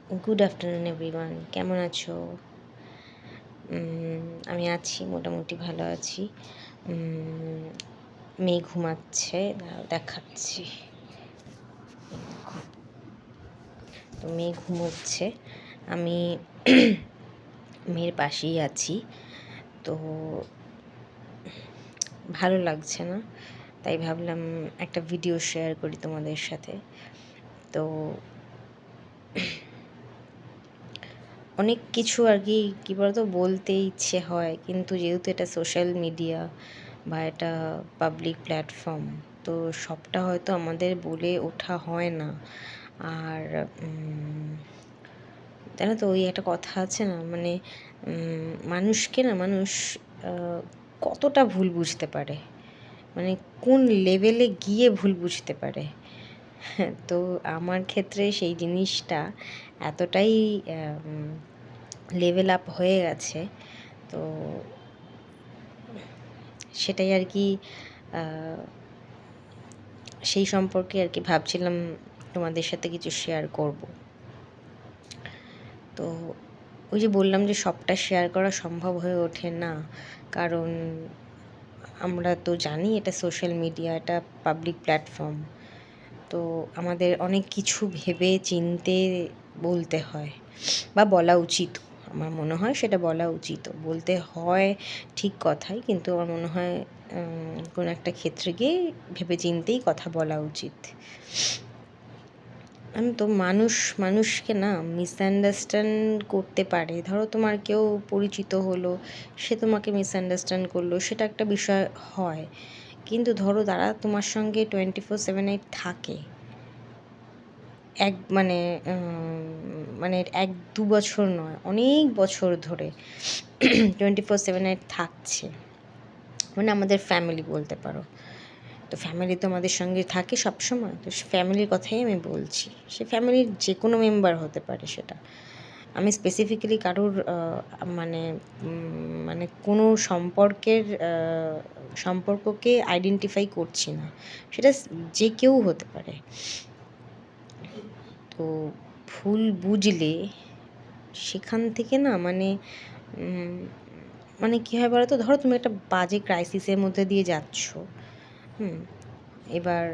Good afternoon everyone, কেমন আছো? আমি আছি, মোটামুটি ভালো আছি। মেয়ে ঘুমাচ্ছে, দাঁড়াও দেখাচ্ছি। তো মেয়ে ঘুমোচ্ছে, আমি মেয়ের পাশেই আছি। তো ভালো লাগছে না, তাই ভাবলাম একটা ভিডিও শেয়ার করি তোমাদের সাথে। তো অনেক কিছু আর কি কী বলতো বলতে ইচ্ছে হয়, কিন্তু যেহেতু এটা সোশ্যাল মিডিয়া বা এটা পাবলিক প্ল্যাটফর্ম, তো সবটা হয়তো আমাদের বলে ওঠা হয় না। আর জানো তো, ওই একটা কথা আছে না, মানে মানুষকে না মানুষ কতটা ভুল বুঝতে পারে, মানে কোন লেভেলে গিয়ে ভুল বুঝতে পারে। তো আমার ক্ষেত্রে সেই জিনিসটা এতটাই লেভেল আপ হয়ে গেছে। তো সেটাই আর কি, সেই সম্পর্কে আর কি ভাবছিলাম তোমাদের সাথে কিছু শেয়ার করব। তো ওই যে বললাম যে সবটা শেয়ার করা সম্ভব হয়ে ওঠে না, কারণ আমরা তো জানি এটা সোশ্যাল মিডিয়া, এটা পাবলিক প্ল্যাটফর্ম। তো আমাদের অনেক কিছু ভেবে চিনতে বলতে হয় বা বলা উচিত। আমার মনে হয় সেটা বলা উচিত, বলতে হয় ঠিক কথাই, কিন্তু আমার মনে হয় কোনো একটা ক্ষেত্রে গিয়ে ভেবে চিন্তেই কথা বলা উচিত। আমি তো মানুষকে না মিসআন্ডারস্ট্যান্ড করতে পারে। ধরো তোমার কেউ পরিচিত হলো, সে তোমাকে মিসআন্ডারস্ট্যান্ড করলো, সেটা একটা বিষয় হয়। কিন্তু ধরো তারা তোমার সঙ্গে 24/7 থাকে, মানে মানে 1-2 বছর নয়, অনেক বছর ধরে 24/7 থাকছে, মানে আমাদের ফ্যামিলি বলতে পারো। তো ফ্যামিলি তো আমাদের সঙ্গে থাকে সব সময়, তো ফ্যামিলির কথাই আমি বলছি। সে ফ্যামিলির যে কোনো মেম্বার হতে পারে, সেটা আমি স্পেসিফিক্যালি কারোর মানে মানে কোনো সম্পর্ককে আইডেন্টিফাই করছি না, সেটা যে কেউ হতে পারে। তো ভুল বুঝলে সেখান থেকে না মানে মানে কী হয় বলো তো, ধরো তুমি একটা বাজে ক্রাইসিসের মধ্যে দিয়ে যাচ্ছ, এবার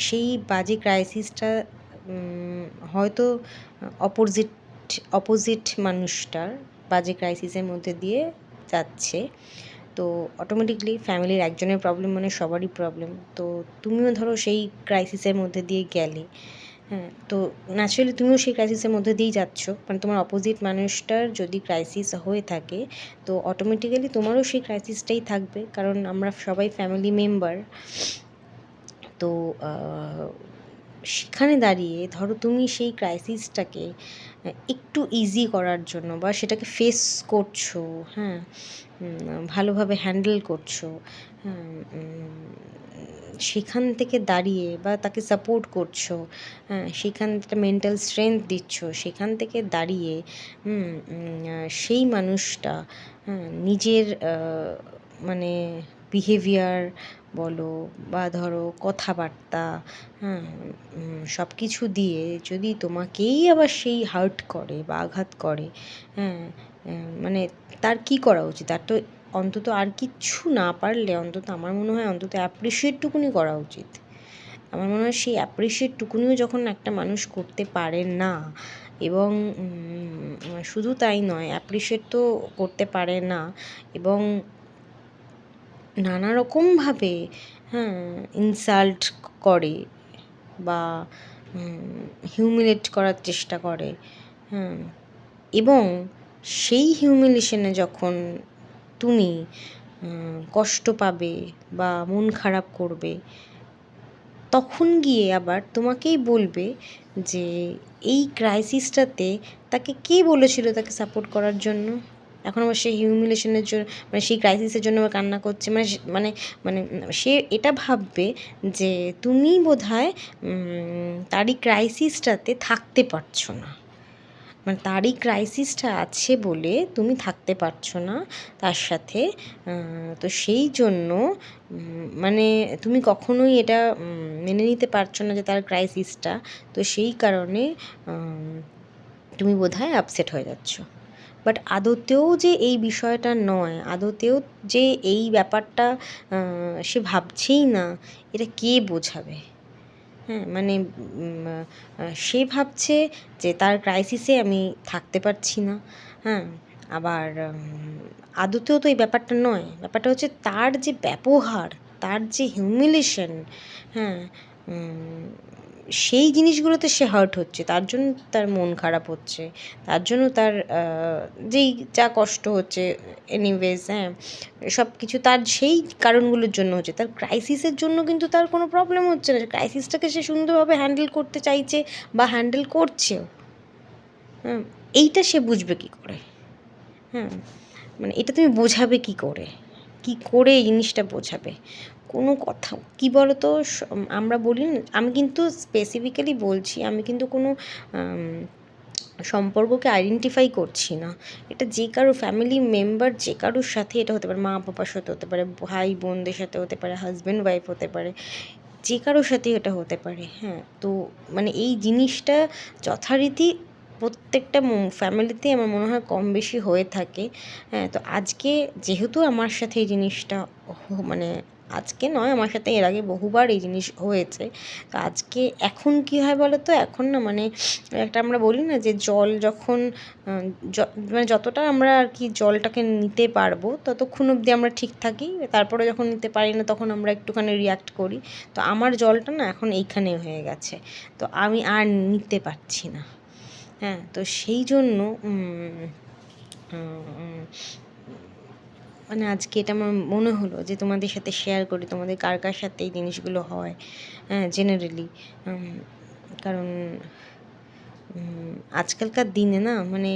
সেই বাজে ক্রাইসিসটা হয়তো অপোজিট মানুষটার বাজে ক্রাইসিসের মধ্যে দিয়ে যাচ্ছে। তো অটোমেটিকলি ফ্যামিলির একজনের প্রবলেম মানে সবারই প্রবলেম। তো তুমিও ধরো সেই ক্রাইসিসের মধ্যে দিয়ে গেলে, হ্যাঁ, তো ন্যাচারালি তুমিও সেই ক্রাইসিসের মধ্যে দিয়েই যাচ্ছ, মানে তোমার অপোজিট মানুষটার যদি ক্রাইসিস হয়ে থাকে, তো অটোমেটিক্যালি তোমারও সেই ক্রাইসিসটাই থাকবে, কারণ আমরা সবাই ফ্যামিলি মেম্বার। তো সেখানে দাঁড়িয়ে ধরো তুমি সেই ক্রাইসিসটাকে একটু ইজি করার জন্য বা সেটাকে ফেস করছো, হ্যাঁ, ভালোভাবে হ্যান্ডেল করছো, হ্যাঁ, সেখান থেকে দাঁড়িয়ে বা তাকে সাপোর্ট করছো, হ্যাঁ, সেখান থেকে মেন্টাল স্ট্রেংথ দিচ্ছ, সেখান থেকে দাঁড়িয়ে সেই মানুষটা, হ্যাঁ, নিজের মানে বিহেভিয়ার বলো বা ধরো কথাবার্তা, হ্যাঁ, সব কিছু দিয়ে যদি তোমাকেই আবার সেই হার্ট করে বা আঘাত করে, হ্যাঁ, মানে তার কী করা উচিত? তার তো অন্তত আর কিচ্ছু না পারলে অন্তত আমার মনে হয় অন্তত অ্যাপ্রিসিয়েটটুকুনি করা উচিত। আমার মনে হয় সেই অ্যাপ্রিসিয়েটটুকুনিও যখন একটা মানুষ করতে পারে না, এবং শুধু তাই নয়, অ্যাপ্রিসিয়েট তো করতে পারে না, এবং নানা রকমভাবে, হ্যাঁ, ইনসাল্ট করে বা হিউমিলেট করার চেষ্টা করে, হ্যাঁ, এবং সেই হিউমিলেশনে যখন তুমি কষ্ট পাবে বা মন খারাপ করবে, তখন গিয়ে আবার তোমাকেই বলবে যে এই ক্রাইসিসটাতে তাকে কে বলেছিল তাকে সাপোর্ট করার জন্য। এখন আবার সেই হিউমিলেশনের জন্য, মানে সেই ক্রাইসিসের জন্য আবার কান্না করছে, মানে মানে সে এটা ভাববে যে তুমি বোধহয় তারই ক্রাইসিসটাতে থাকতে পারছো না, মানে তারই ক্রাইসিসটা আছে বলে তুমি থাকতে পারছো না তার সাথে। তো সেই জন্য মানে তুমি কখনোই এটা মেনে নিতে পারছো না যে তার ক্রাইসিসটা, তো সেই কারণে তুমি বোধহয় আপসেট হয়ে যাচ্ছ। বাট আদতেও যে এই বিষয়টা নয়, আদতেও যে এই ব্যাপারটা সে ভাবছেই না, এটা কে বোঝাবে? হ্যাঁ, মানে সে ভাবছে যে তার ক্রাইসিসে আমি থাকতে পারছি না। হ্যাঁ, আবার আদতেও তো এই ব্যাপারটা নয়। ব্যাপারটা হচ্ছে তার যে ব্যবহার, তার যে হিউমিলিয়েশন, হ্যাঁ, সেই জিনিসগুলোতে সে হার্ট হচ্ছে, তার জন্য তার মন খারাপ হচ্ছে, তার জন্য তার যেই যা কষ্ট হচ্ছে, এনিওয়েজ, হ্যাঁ, সব কিছু তার সেই কারণগুলোর জন্য হচ্ছে। তার ক্রাইসিসের জন্য কিন্তু তার কোনো প্রবলেম হচ্ছে না, ক্রাইসিসটাকে সে সুন্দরভাবে হ্যান্ডেল করতে চাইছে বা হ্যান্ডেল করছেও। হ্যাঁ, এইটা সে বুঝবে কী করে? হ্যাঁ, মানে এটা তুমি বোঝাবে কী করে? কী করে এই জিনিসটা বোঝাবে? কোনো কথা কী বলো তো, আমরা বলি না, আমি কিন্তু স্পেসিফিক্যালি বলছি, আমি কিন্তু কোনো সম্পর্ককে আইডেন্টিফাই করছি না। এটা যে কারো ফ্যামিলি মেম্বার, যে কারোর সাথে এটা হতে পারে, মা বাবার সাথে হতে পারে, ভাই বোনদের সাথে হতে পারে, হাজব্যান্ড ওয়াইফ হতে পারে, যে কারোর সাথেই এটা হতে পারে। হ্যাঁ, তো মানে এই জিনিসটা যথারীতি প্রত্যেকটা ফ্যামিলিতেই আমার মনে হয় কম বেশি হয়ে থাকে। হ্যাঁ, তো আজকে যেহেতু আমার সাথে এই জিনিসটা মানে আজকে নয়, আমার সাথে এর আগে বহুবার এই জিনিস হয়েছে। তো আজকে এখন কী হয় বলো তো, এখন না মানে একটা আমরা বলি না যে জল যখন মানে যতটা আমরা আর কি জলটাকে নিতে পারবো ততক্ষণ অবধি আমরা ঠিক থাকি, তারপরে যখন নিতে পারি না তখন আমরা একটুখানি রিয়াক্ট করি। তো আমার জলটা না এখন এইখানে হয়ে গেছে, তো আমি আর নিতে পারছি না। হ্যাঁ, তো সেই জন্য মানে আজকে এটা আমার মনে হলো যে তোমাদের সাথে শেয়ার করি, তোমাদের কার কার সাথে এই জিনিসগুলো হয়, হ্যাঁ, জেনারেলি। কারণ আজকালকার দিনে না মানে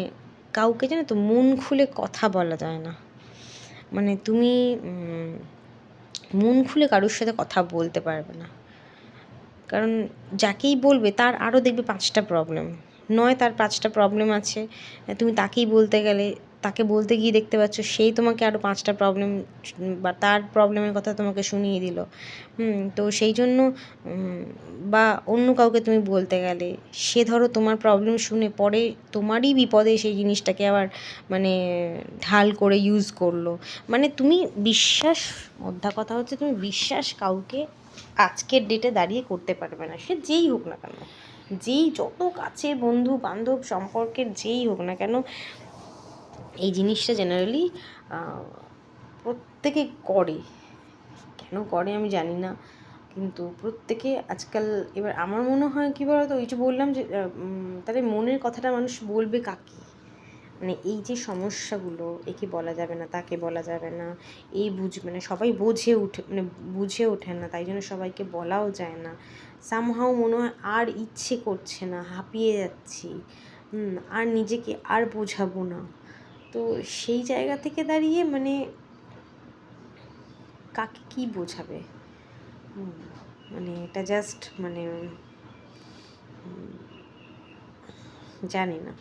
কাউকে জানো তো মন খুলে কথা বলা যায় না। মানে তুমি মন খুলে কারোর সাথে কথা বলতে পারবে না, কারণ যাকেই বলবে তার আরও দেখবে 5টা প্রবলেম, নয় তার 5টা প্রবলেম আছে, তুমি তাকেই বলতে গেলে, তাকে বলতে গিয়ে দেখতে পাচ্ছ সেই তোমাকে আরও 5টা প্রবলেম বা তার প্রবলেমের কথা তোমাকে শুনিয়ে দিল। তো সেই জন্য বা অন্য কাউকে তুমি বলতে গেলে, সে ধরো তোমার প্রবলেম শুনে পরে তোমারই বিপদে সেই জিনিসটাকে আবার মানে ঢাল করে ইউজ করলো। মানে তুমি বিশ্বাস, মোদ্দা কথা হচ্ছে তুমি বিশ্বাস কাউকে আজকের ডেটে দাঁড়িয়ে করতে পারবে না, সে যেই হোক না কেন, যেই যত কাছের বন্ধু বান্ধব সম্পর্কের যেই হোক না কেন, এই জিনিসটা জেনারেলি প্রত্যেকে করে। কেন করে আমি জানি না, কিন্তু প্রত্যেকে আজকাল। এবার আমার মনে হয় কী বলতো, ওই যে বললাম যে তাদের মনের কথাটা মানুষ বলবে কাকে? মানে এই যে সমস্যাগুলো, একে বলা যাবে না, তাকে বলা যাবে না, এই বুঝবে না, সবাই বুঝে ওঠে না, তাই জন্য সবাইকে বলাও যায় না। সামহাও মনে হয় আর ইচ্ছে করছে না, হাঁপিয়ে যাচ্ছি, আর নিজেকে আর বোঝাবো না। তো সেই জায়গা থেকে দাঁড়িয়ে মানে কাকে কী বোঝাবে? মানে এটা জাস্ট মানে জানি না।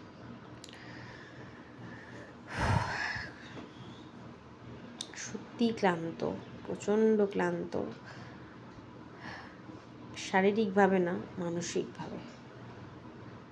সত্যি ক্লান্ত, প্রচণ্ড ক্লান্ত, শারীরিকভাবে না, মানসিকভাবে।